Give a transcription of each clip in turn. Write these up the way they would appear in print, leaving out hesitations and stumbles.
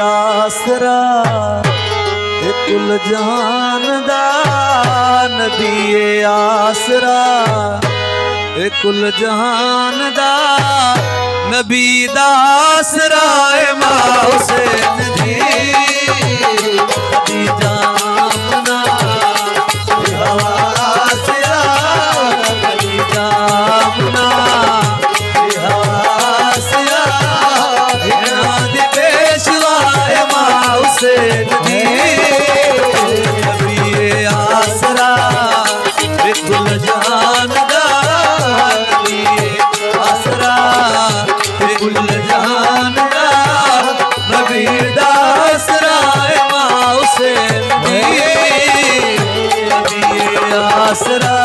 आसरा कुल जहान दा नबी आसरा कुल जहान दा नबी दा आसरा मां हुसैन दी जामना आसरा नबी जामना आसरा दी पेशवा मां हुसैन दी आसरा कुल जहान दा आसरा कुल जहान दा नबी दा आसरा मां हुसैन दी आसरा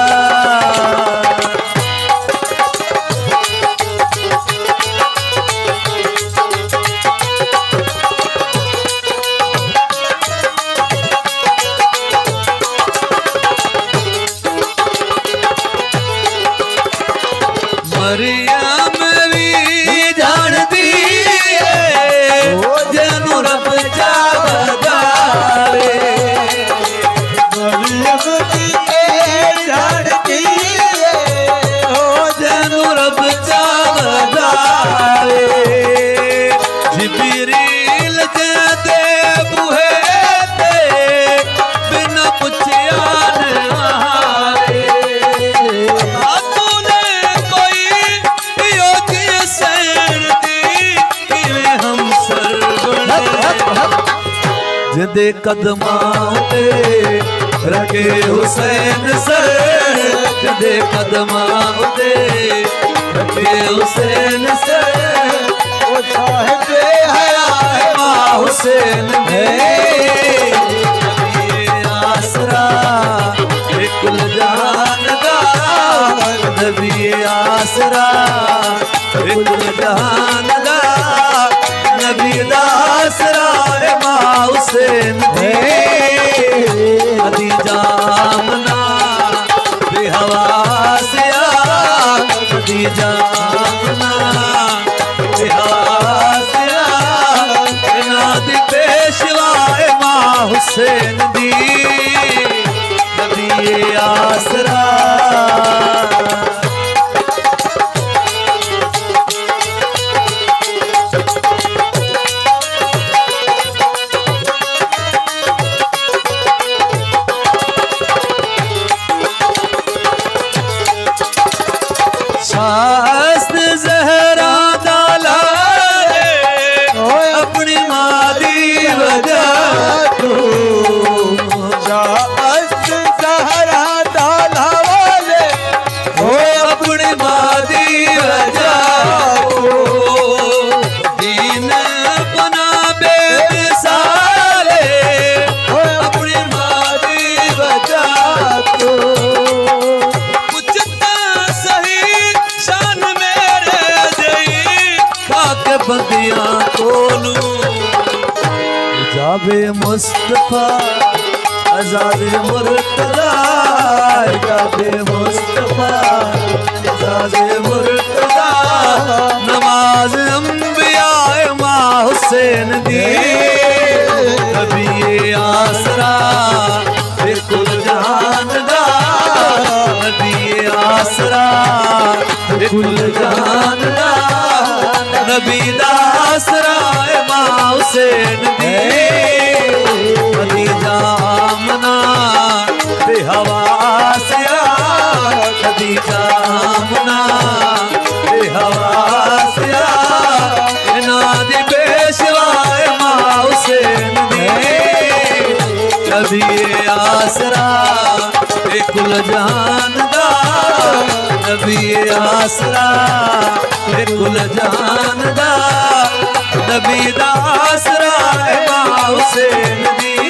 मरियम भी जानती है जनु रब जावे मरियम भी जानती है जनु रब जावे जिब्रील कहते बुहे ते बिना पुछया जिंदे कदमां ते रखे हुसैन सर जिंदे कदमां ते रखे हुसैन सर ओ साहिबे हया मां हुसैन में आसरा कुल जहान दा नबी आसरा कुल जहान दा नबी दा आसरा मां हुसैन दी अदी जामना बेहवास अदी जामना बेहवास नादी पेशवा मां हुसैन दी नबी आसरा शास्त जहरा डाला अपनी मादी वजह तो शास्त जहरा डाला वाले हो अपनी मादी वजह तो दीन बना बेमिसाले हो अपनी मादी वजह तो बंदियां कोलू जाबे मुस्तफा आजादे मुर्तजा जाबे मुस्तफा आजादे मुर्तजा नमाज अंबिया मां हुसैन दी नबी आसरा कुल जहान दा नबी आसरा कुल जहान दा नबी दा आसरा मां हुसैन दी अदी जामना बेहवास अदी जामना बेहवास नादी पेशवा मां हुसैन दी नबी आसरा कुल जहान दा नबी आसरा कुल जहान दा नबी दा आसरा मां हुसैन दी